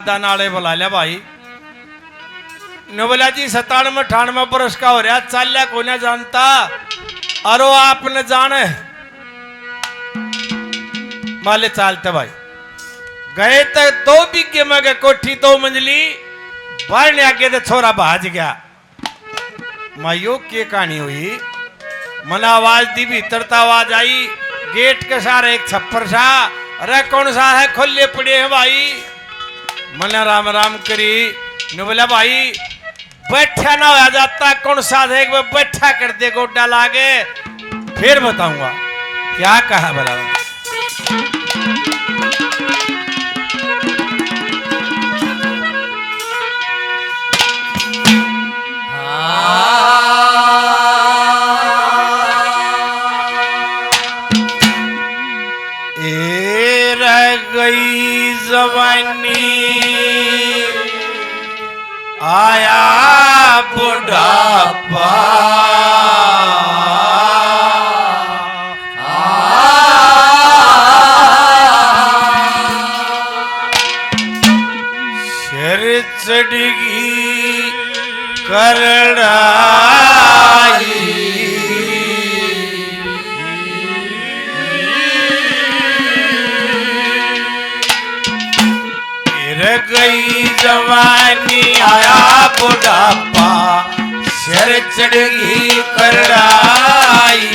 दादा नाले बुला लिया भाई ने बोला जी 97-98 वर्ष का हो रहा चाल्या को ना जानता अरो आपने जाने माले चालते भाई गए तो 2 बीघे में गए कोठी 2 मंजिली बाहर ने आगे तो छोरा भाज गया मायो के कहानी हुई मना आवाज दी भीतरता आवाज आई गेट के सारे एक छप्पर सा अरे कौन सा है खोले पड़े हैं भाई मना राम राम करी ने बोला भाई बैठा ना हो जाता कौन सा है बैठा कर दे गोड्डा लागे फिर बताऊंगा क्या कहा बोला गई जवानी आया बुढ़ापा सिर चढ़गी करड़ाई गई जवानी आया बुढ़ापा सिर चढ़गी करड़ाई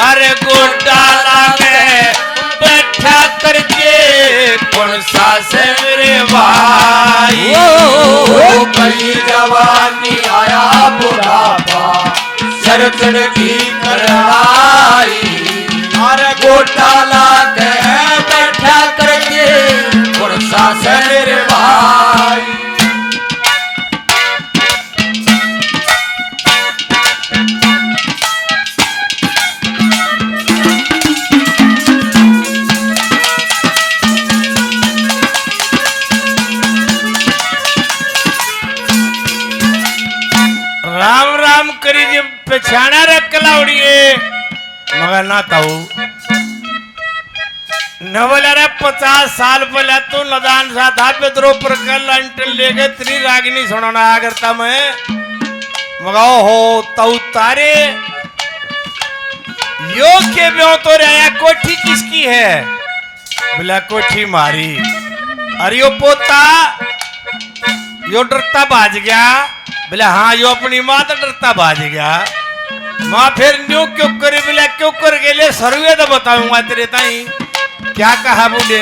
अरे गोड्डा लागे बैठा करके कौन सा से मेरे भाई गई जवानी आया बुढ़ापा सिर चढ़गी करड़ाई अरे गोड्डा लागे बैठा करके कौन सा से मेरे भाई राम राम करी जब पछाना रख लाउड़िए मगर ना ताऊ न बोला रे 50 साल पहले तू नदान सा था पेद्रो पर कल अंटल लेके त्री रागिनी सुनाना आ करता मैं मगा हो ताऊ तारे यो के ब्यो तो रहा कोठी किसकी है बोला कोठी मारी अरे यो पोता यो डरता भाज गया बोला हाँ यो अपनी माँ तो डरता भाज गया माँ फिर न्यू क्यों करे बोला क्यों कर गेले सर्वे तो बताऊंगा तेरे ताई क्या कहा बूढ़े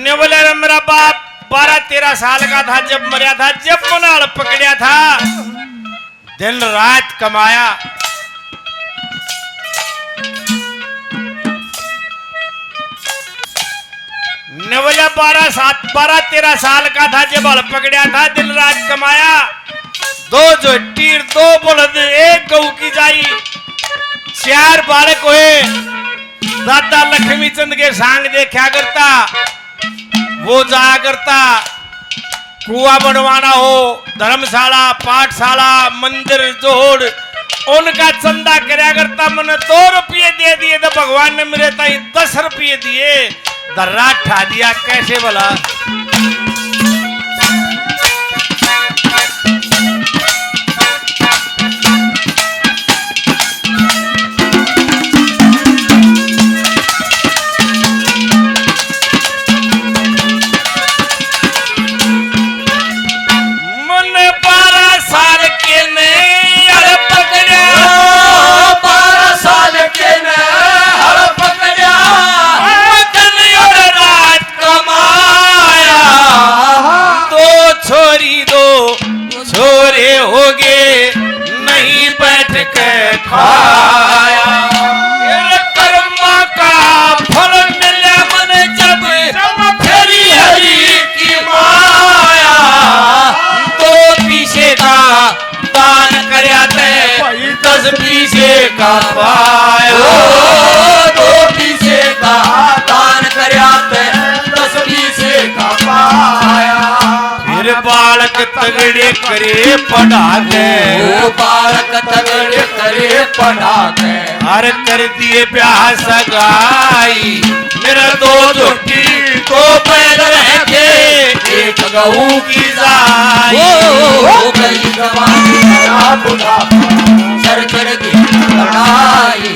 ने बोला मेरा बाप 12-13 साल का था जब मरा था जब मनाल पकड़ा था दिन रात कमाया ने बोला 12-13 साल का था जब हल पकड़ा था दिन रात कमाया 2 जोटीर 2 बलद 1 गऊ की जाई 4 बालक हुए दादा लक्ष्मी चंद के सांग देखा करता वो जाया करता कुआ बनवाना हो धर्मशाला पाठशाला मंदिर जोड़ उनका चंदा कराया करता मैंने 2 रुपये दे दिए तो भगवान ने मेरे ताई 10 रुपये दिए दर्रा ठा दिया कैसे बोला का पाया 2 पीछे का दान करया 10 पीछे का पाया फिर बालक तगड़े करे पढ़ा के बालक तगड़े करे पढ़ा के हर कर दिए ब्याह सगाई मेरा 2 जोटी गऊ की जाई। हो गई जवानी मेरा बुढ़ापा, सर चढ़ गई लड़ाई,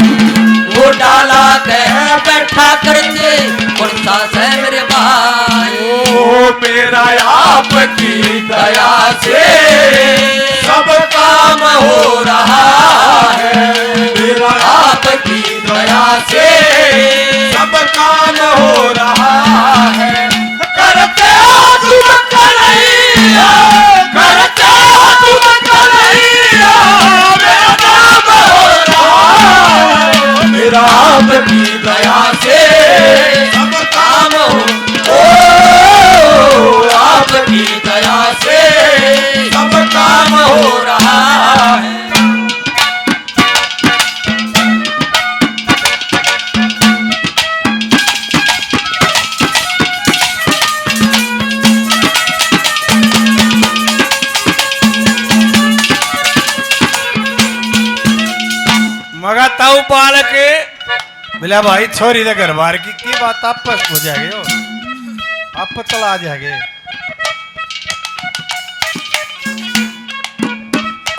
वो डाला कह बैठा करते पुरसा से मेरे भाई। ओ मेरा आपकी दया से सब काम हो रहा है, मेरा आपकी दया से सब काम हो रहा है। करते हो तुम कन्हैया, करते हो तुम कन्हैया, मेरा नाम हो रहा है, मेरा आपकी दया से सब काम हो, आपकी दया से सब काम हो रहा है। मगा ताऊ बालक बोला भाई छोरी दे घर बार की बात आपस हो जाएगी हो, आप चला जाएगे।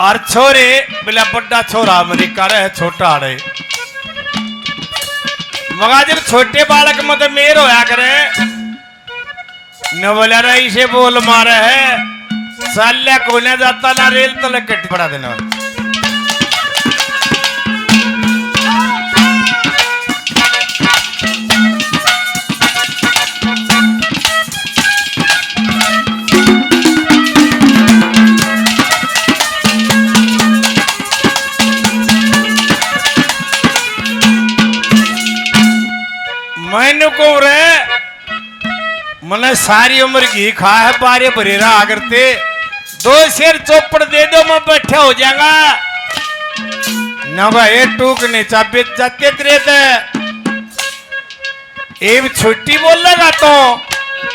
और छोरे बोला बड़ा छोरा अमेरिका रहे छोटा रहे। मगा जब छोटे बालक मत मेर होया करे न बोला रही से बोल मारे है, साल्या को न जाता ना रेल तलक कट पड़ा देना। मैंने को रे मैंने सारी उम्र घी खा है, बारे भरेरा आकर ते दो शेर चौपड़ दे दो मैं बैठा हो जाऊंगा। न भाई टूक नहीं चाबे जाते तेरे ते एक छुट्टी बोल लगा तो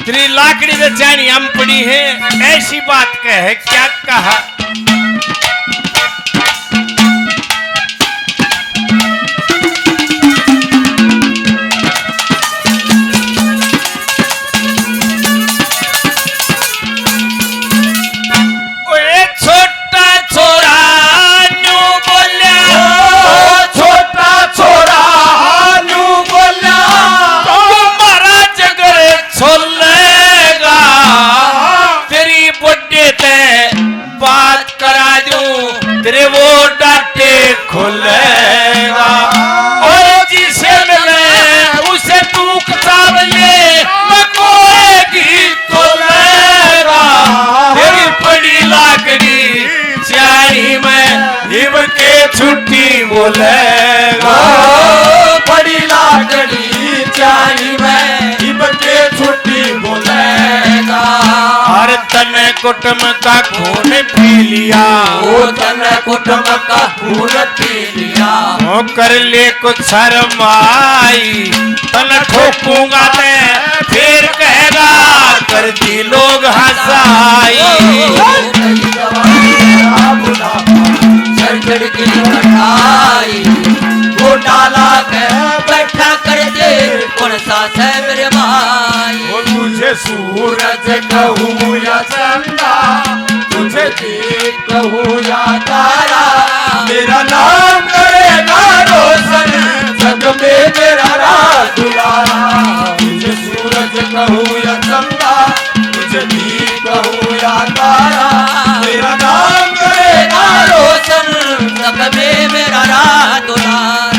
तेरी लाकड़ी से जानी हम पड़ी है, ऐसी बात कहे क्या कहा। तेरे वो डाटे खुलेगा और जिसे मिले उसे तू किताब ले मकोएगी तो लेगा। तेरी बड़ी लाकड़ी चारी में हिम के छुट्टी बोलेगा, बड़ी लाकड़ी चारी में हिम के छुट्टी बोलेगा। हर तन कुटुम का खून पी लिया, ओ तन कुटुम का खून पी लिया, वो कर ले कुछ शर्माई, तन ठोकूंगा मैं फिर कहेगा कर दी लोग हंसाई। चढ़ चढ़ की कटाई, वो डाला कह बैठा कर दे कौन सा है मेरे भाई। वो तुझे सूरज कहूँ या चंदा, तुझे दीप कहूँ या तारा, मेरा नाम करेगा रोशन जग में मेरा राज दुलारा। तुझे सूरज कहूँ या चंदा, तुझे दीप कहूँ या तारा, मेरा नाम करेगा रोशन जग में मेरा राज दुलारा।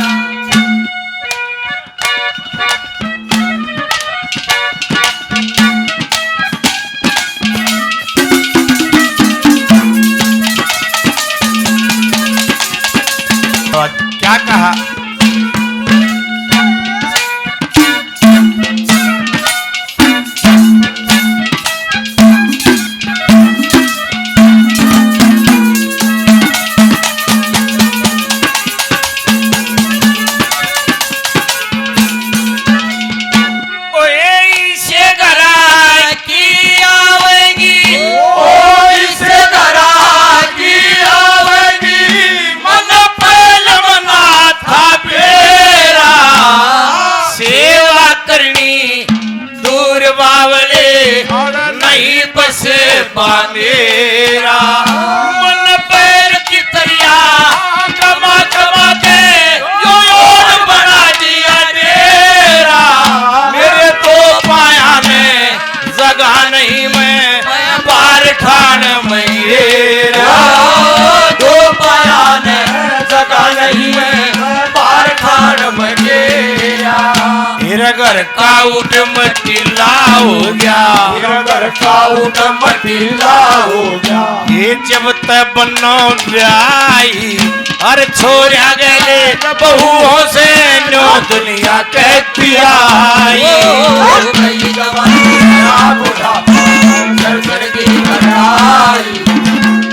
क्या कहा वहीं बस बांधेरा मन पैर की तरिया कमा कमा के यो योर बना दिया डेरा मेरे तो पाया में जगह नहीं मैं पार ठान मेरा दो पाया ने जगह नहीं मैं पार ठान मजेरा मेरा घर का उठ मटिला हो गया मेरा घर का उठ मटिला हो गया ये जब तक बनो ब्याई हर छोरिया गए बहुओं से नो दुनिया कहती आई गई जवानी मेरा बुढ़ापा सर सर की कटाई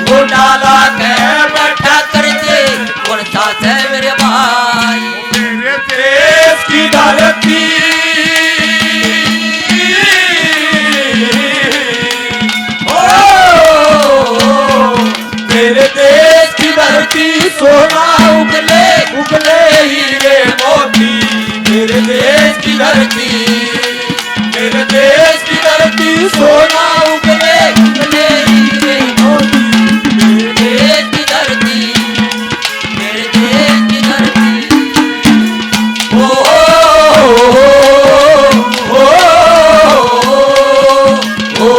घोटाला के बैठा करते कौन सा है मेरे भाई मेरे देश की धरती मेरे देश की धरती सोना उगले उगले हीरे मोती मेरे देश की धरती मेरे देश की धरती सोना उगले उगले हीरे मोती मेरे देश की धरती मेरे देश की धरती ओ ओ ओ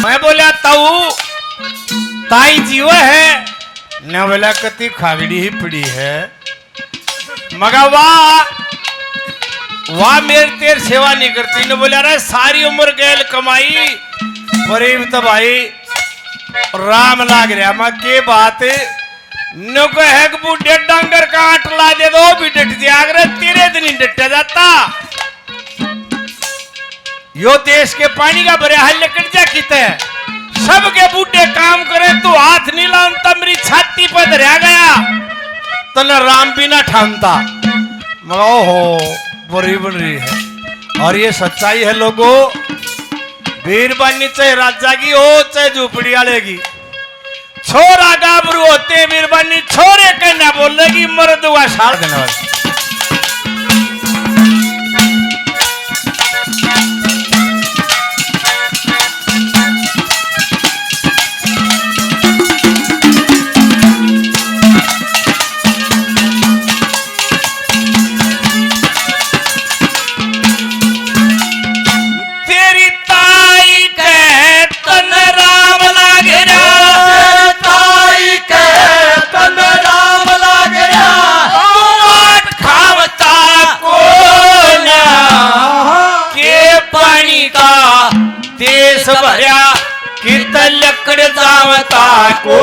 मैं बोला ताऊ ताई जीव है न बोला कति खागड़ी ही पड़ी है मगा वाह मेरे तेर सेवा नहीं करती न बोला रहा सारी उम्र गैल कमाई प्रेम तो भाई राम लाग रहा मैं के बात न को है कि बूढ़े डांगर का आट ला दे दो भी डट दिया अगर तेरे दिन ही डटा जाता यो देश के पानी का भरे हल निकल जा किते सबके बूढ़े काम करे तू हाथ नहीं लाऊं तब मेरी छाती पर धरा गया तन राम भी ना ठानता मगर ओहो बुरी बन रही है और ये सच्चाई है लोगों वीरबानी चाहे राजा की हो चाहे झूपड़ी वाले की छोरा गाबरू होते वीरबानी छोरे कहना बोलेगी मर्द हुआ सार देने वाले भर्या कित लकड़ जावता को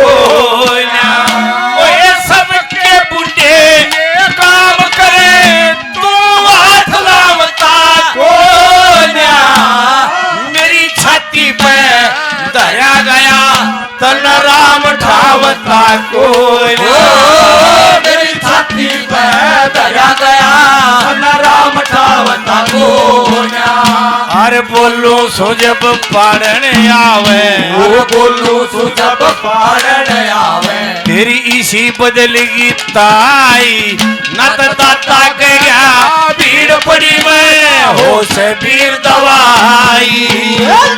सबके बुढ़े काम करे तू हाथ लावता को मेरी छाती पे दया गया तन राम ठावता को मेरी छाती पे दया गया तन राम ठावता को अरे बोलो सो जब पाड़न आवे वो बोलो सो जब पाड़न आवे तेरी इसी बदलगी ताई नत ताता गया भीड़ पड़ी मैं हो से वीर दवाई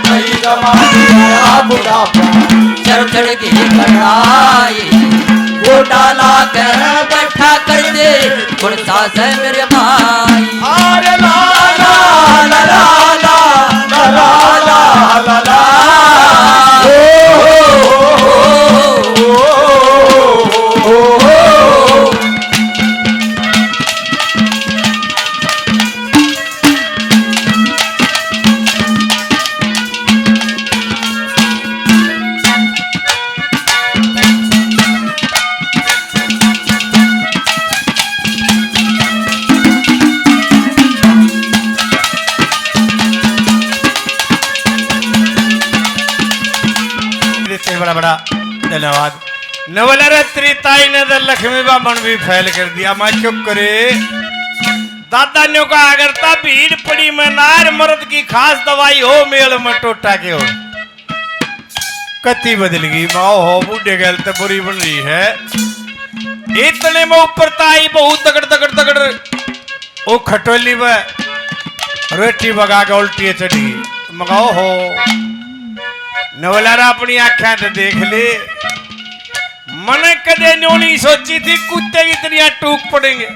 कई जमाने आया बुढ़ापा चढ़ चढ़ की कढ़ाई घोटाला के बैठा कर दे कुर्ता से मेरे भाई अरे ला ला ला ला ला ला ला ला ला ये बड़ा बड़ा धन्यवाद। नवल रे त्रिताई ने तो लक्ष्मी बामन भी फैल कर दिया। मैं चुप करे दादा ने कहा अगर ता भीड़ पड़ी में नार मर्द की खास दवाई हो मेल में टोटा के हो कति बदल गई माओ हो बूढ़े गल तो बुरी बन रही है। इतने में ऊपर ताई बहुत तगड़ तगड़ तगड़ वो खटोली में रोटी बगा के उल्टी चढ़ गई। मगाओ हो नवलारा अपनी आख्या तो देख ले। मैंने कदे न्योनी सोची थी कुत्ते की इतनी टूक पड़ेंगे।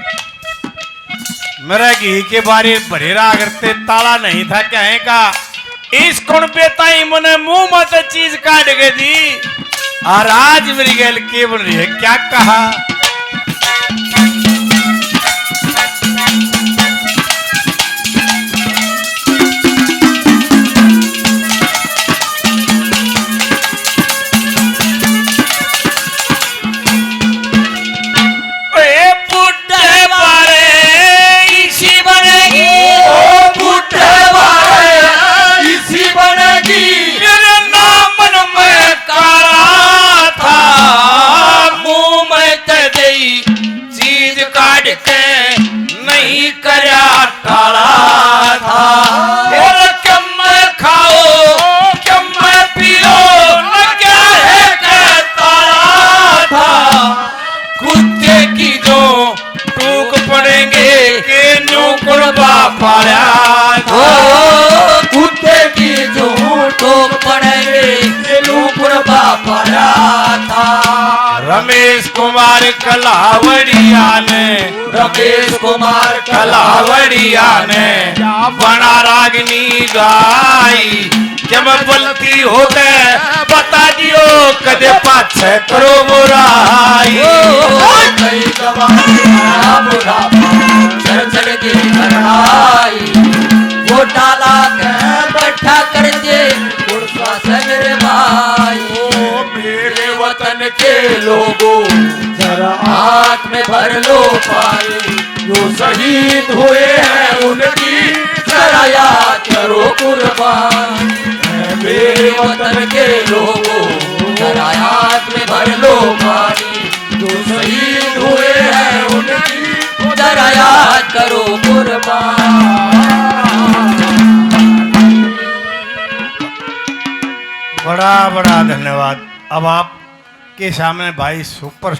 मेरा घी के बारे भरेरा करते ताला नहीं था क्या है का इस कौन पे ताई मैंने मुंह मत चीज काट के दी और आज मेरी गैल के बन रही है क्या कहा। कुत्ते की जो टोक पड़ेंगे था। रमेश कुमार कलावड़िया ने बना रागनी गाई जब बोलती होते बता दियो कदे पाछे करो बुराई। चढ़ की वो डाला के बैठा कर दे उड़सा से मेरे भाई। मेरे वतन के लोगों जरा आँख में भर लो पानी जो शहीद हुए हैं उनकी जरा याद करो कुर्बान। मेरे वतन के लोगों जरा आँख में भर लो पानी जो शहीद हुए हैं उनकी जरा याद करो कुर्बान। बड़ा बड़ा धन्यवाद। अब आपके सामने भाई सुपर